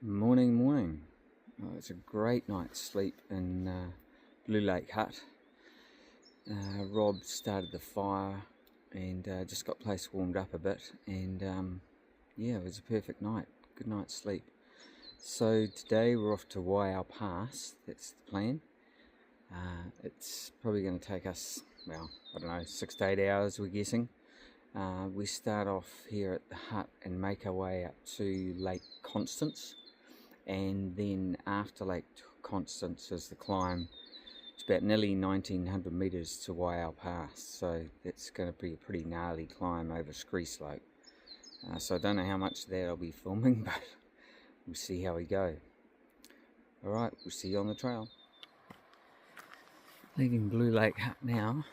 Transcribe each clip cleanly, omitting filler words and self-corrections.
Morning. Oh, it's a great night's sleep in Blue Lake Hut. Rob started the fire and just got the place warmed up a bit, and yeah, it was a perfect night. Good night's sleep. So today we're off to Waiau Pass. That's the plan. It's probably going to take us, well, I don't know, 6 to 8 hours, we're guessing. We start off here at the hut and make our way up to Lake Constance, and then after Lake Constance is the climb. It's about nearly 1900 metres to Waiau Pass, so that's going to be a pretty gnarly climb over Scree Slope. So I don't know how much of that I'll be filming, but we'll see how we go. Alright, we'll see you on the trail. Leaving Blue Lake Hut now.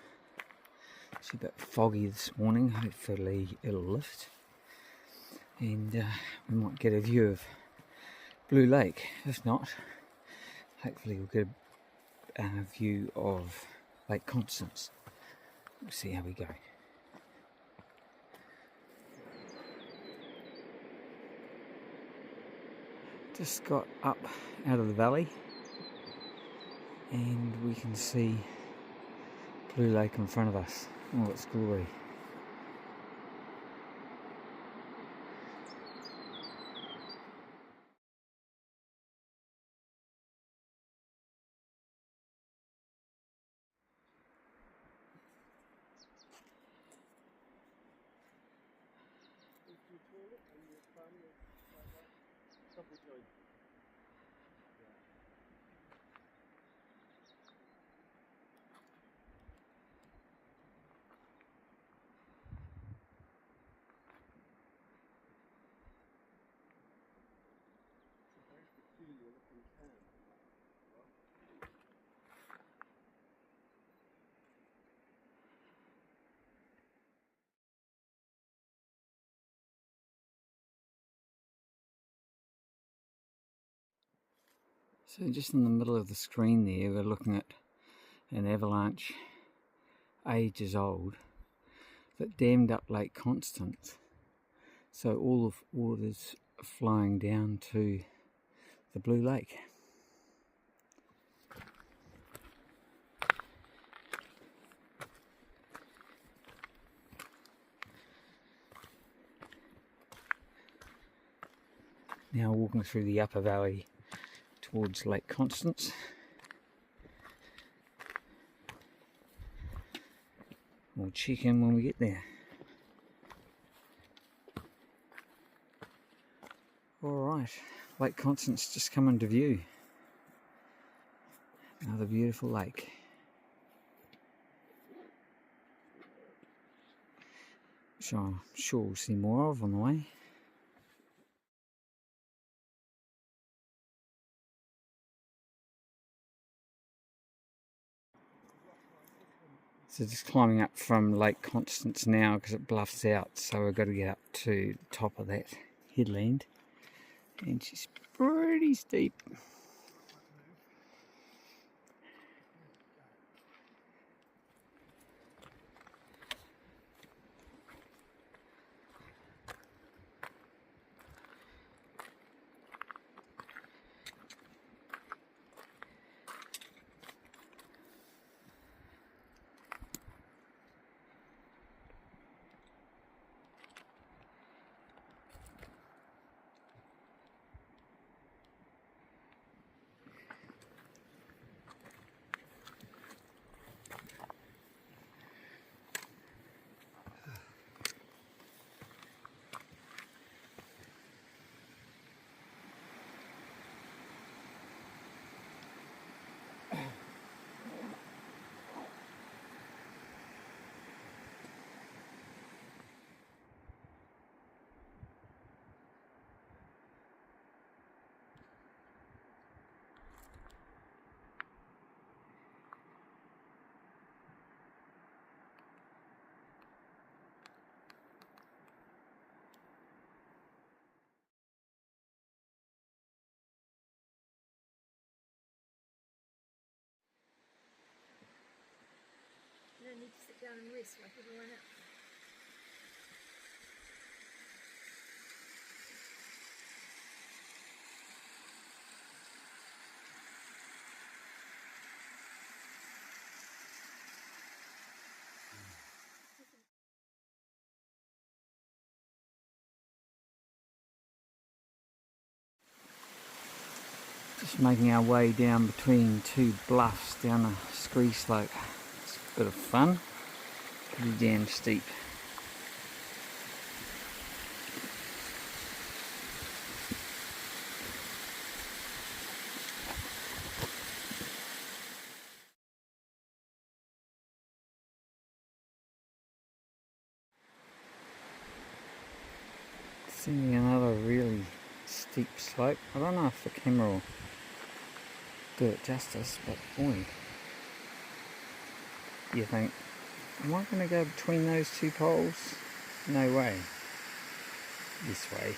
It's a bit foggy this morning, hopefully it'll lift. And we might get a view of Blue Lake. If not, hopefully we'll get a view of Lake Constance. We'll see how we go. Just got up out of the valley and we can see Blue Lake in front of us. Oh, it's glory. So just in the middle of the screen there, we're looking at an avalanche ages old that dammed up Lake Constance. So all of waters flowing down to the Blue Lake. Now walking through the upper valley towards Lake Constance. We'll check in when we get there. Alright, Lake Constance just come into view. Another beautiful lake. Which I'm sure we'll see more of on the way. So just climbing up from Lake Constance now because it bluffs out, so we've got to get up to the top of that headland, and she's pretty steep. You don't need to sit down and rest like everyone else. Just making our way down between two bluffs down a scree slope. It's a bit of fun, pretty damn steep. Seeing another really steep slope. I don't know if the camera will do it justice, but boy, you think, am I going to go between those two poles? No way. This way.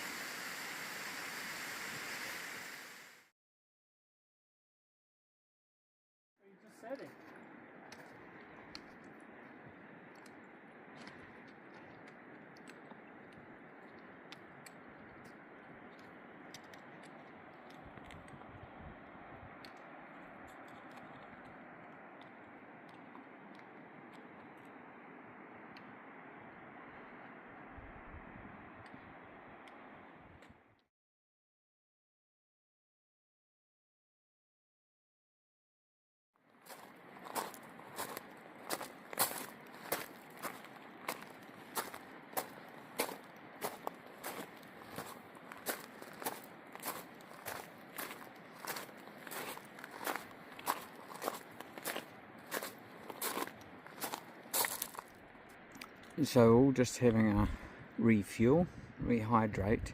So all just having a refuel, rehydrate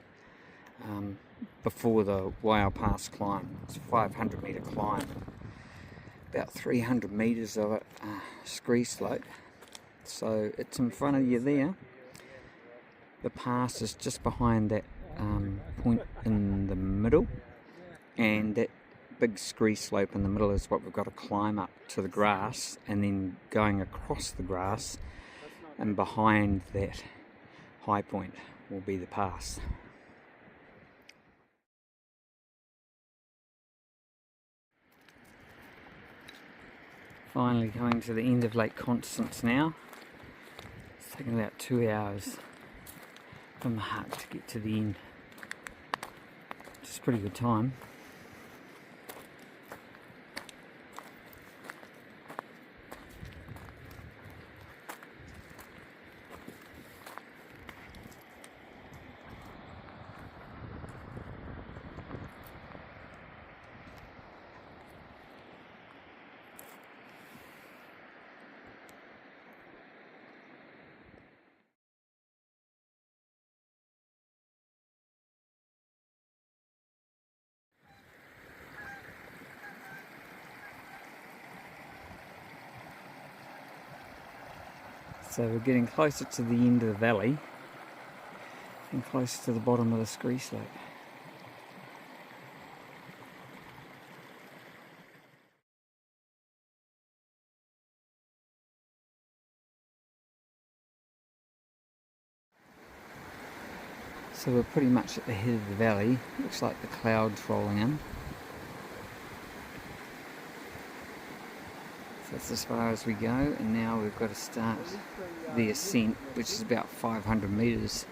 before the Waiau Pass climb. It's a 500 metre climb, about 300 metres of it scree slope. So it's in front of you there. The pass is just behind that point in the middle, and that big scree slope in the middle is what we've got to climb up to the grass, and then going across the grass, and behind that high point will be the pass. Finally coming to the end of Lake Constance now. It's taken about 2 hours from the hut to get to the end, which is a pretty good time. So we're getting closer to the end of the valley and closer to the bottom of the scree slope. So we're pretty much at the head of the valley. Looks like the clouds rolling in. So that's as far as we go, and now we've got to start the ascent, which is about 500 metres.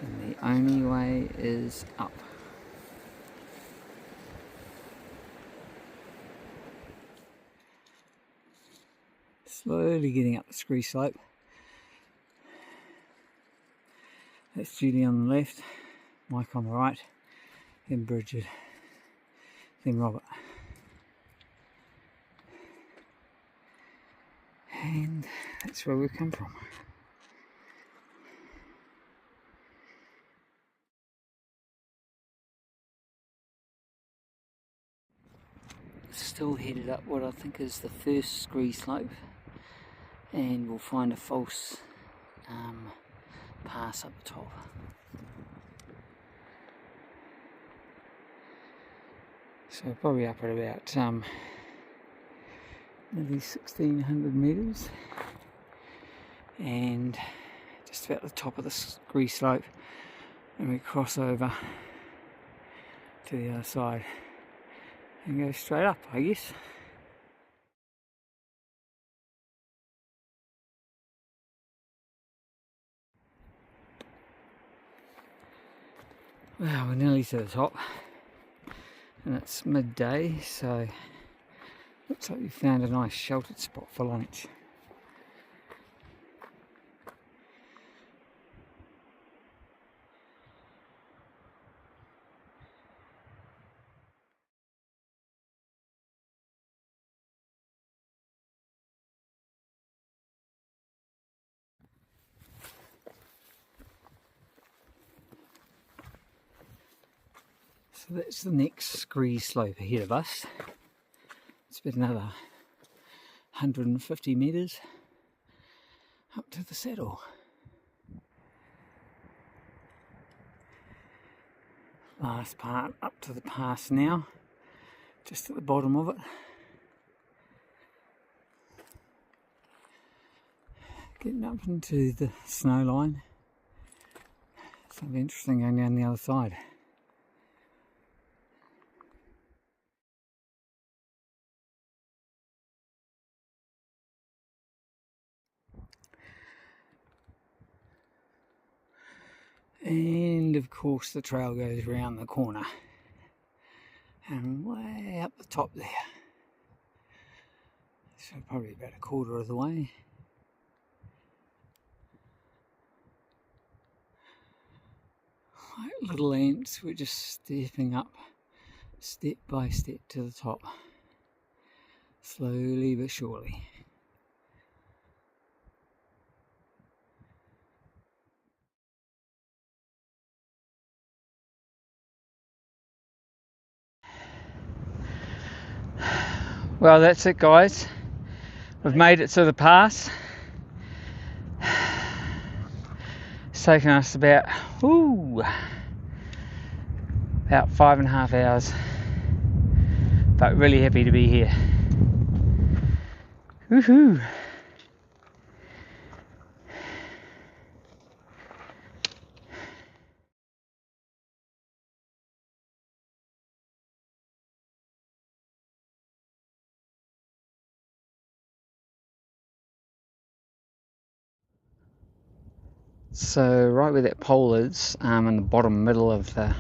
And the only way is up. Slowly getting up the scree slope. That's Judy on the left, Mike on the right, then Bridget, then Robert. And that's where we've come from. Still headed up what I think is the first scree slope, and we'll find a false pass up the top. So probably up at about maybe 1600 metres, and just about the top of the scree slope, and we cross over to the other side and go straight up, I guess. Well, we're nearly to the top, and it's midday, so looks like we found a nice sheltered spot for lunch. So that's the next scree slope ahead of us. It's been another 150 metres up to the saddle. Last part up to the pass now, just at the bottom of it. Getting up into the snow line. Something interesting going down the other side. And of course the trail goes round the corner and way up the top there. So probably about a quarter of the way. Like little ants, we're just stepping up step by step to the top. Slowly but surely. Well, that's it, guys. We've made it to the pass. It's taken us about 5.5 hours, but really happy to be here. Woohoo! So right where that pole is, in the bottom middle of the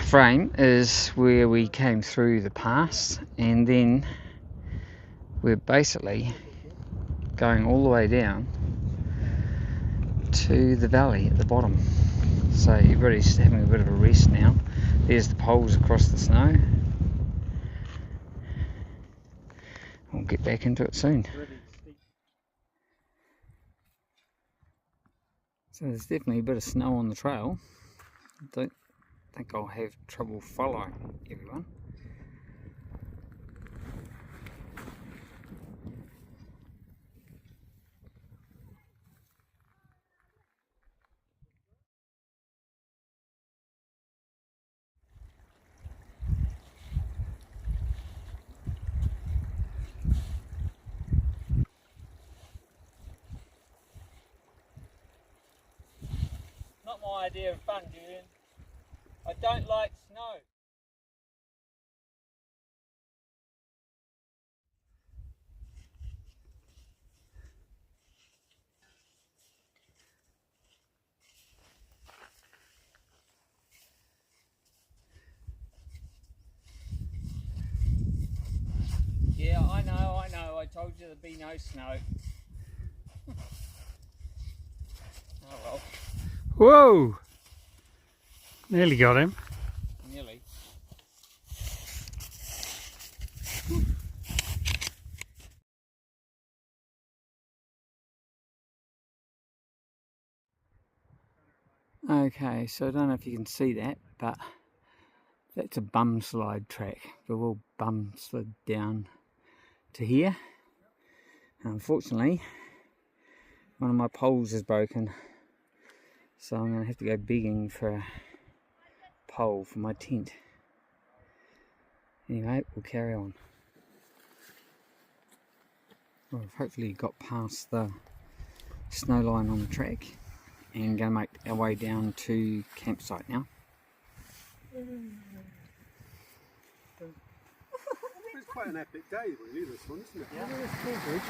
frame, is where we came through the pass, and then we're basically going all the way down to the valley at the bottom. So everybody's having a bit of a rest now. There's the poles across the snow. We'll get back into it soon. So there's definitely a bit of snow on the trail. I don't think I'll have trouble following everyone. Not my idea of fun, Julian. I don't like snow. Yeah, I know. I told you there'd be no snow. Oh well. Whoa! Nearly got him. Nearly. Okay, so I don't know if you can see that, but that's a bum slide track. We've all bum slid down to here. And unfortunately, one of my poles is broken, so I'm going to have to go begging for a pole for my tent. Anyway, we'll carry on. Well, we've hopefully got past the snow line on the track and going to make our way down to campsite now. It's quite an epic day, really, this one, isn't it? Yeah, it's cool, good.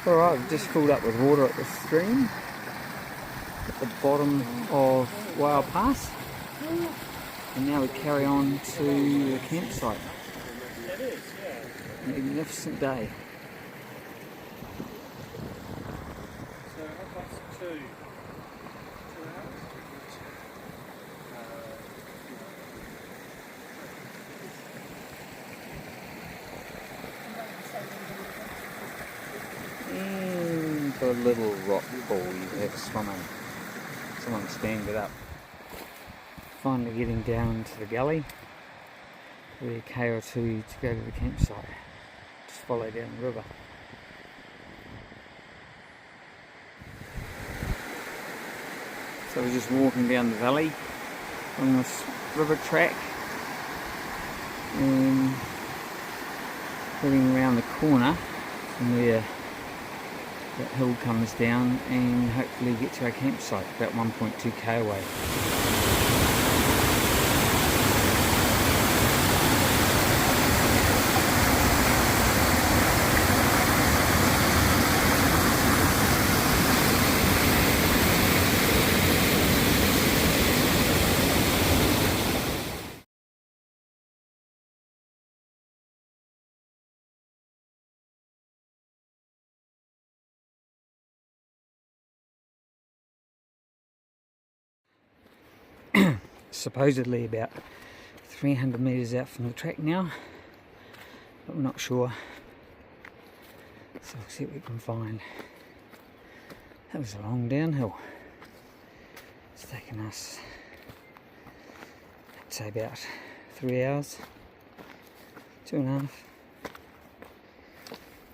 Alright, I've just filled up with water at the stream. at the bottom of Waiau Pass, and now we carry on to the campsite. Magnificent day. So how past 2? 2 hours? And the little rock pool you have swimming. Someone stand it up. Finally getting down to the gully. We're a K or two to go to the campsite. Just follow down the river. So we're just walking down the valley on this river track and heading around the corner from where that hill comes down and hopefully get to our campsite about 1.2k away. Supposedly about 300 metres out from the track now, but we're not sure, so we'll see what we can find. That was a long downhill. It's taken us, I'd say, about 3 hours, 2.5.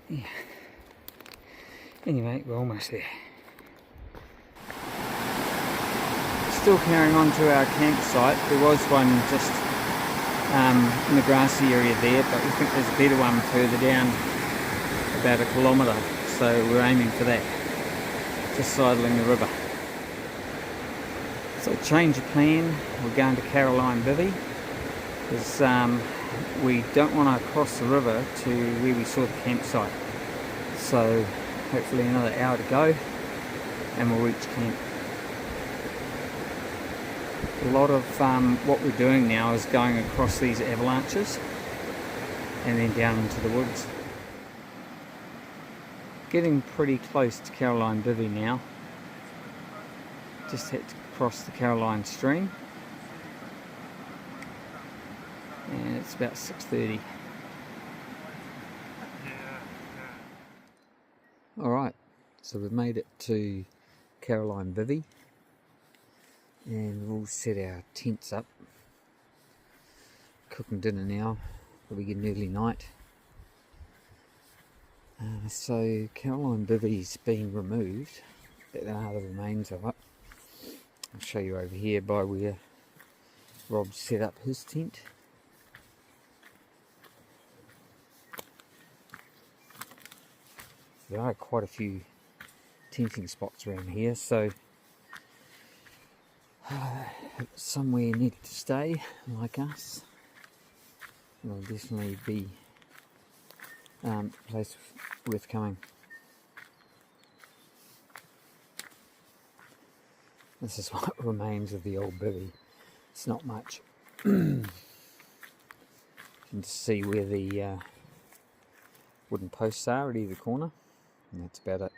Yeah. Anyway, we're almost there. Still carrying on to our campsite. There was one just in the grassy area there, but we think there's a better one further down, about 1 kilometre, so we're aiming for that, just sidling the river. So change of plan, we're going to Caroline Bivvy, because we don't want to cross the river to where we saw the campsite. So hopefully another hour to go and we'll reach camp. A lot of what we're doing now is going across these avalanches and then down into the woods. Getting pretty close to Caroline Bivvy now. Just had to cross the Caroline stream and it's about 6:30. Alright, so we've made it to Caroline Bivvy. And we'll set our tents up. Cooking dinner now, probably getting early night. So Caroline Bivvy's been removed, but there are the remains of it. I'll show you over here by where Rob set up his tent. There are quite a few tenting spots around here, so somewhere needed to stay, like us. It'll definitely be a place worth coming. This is what remains of the old bivvy. It's not much. You can see where the wooden posts are at either corner, and that's about it.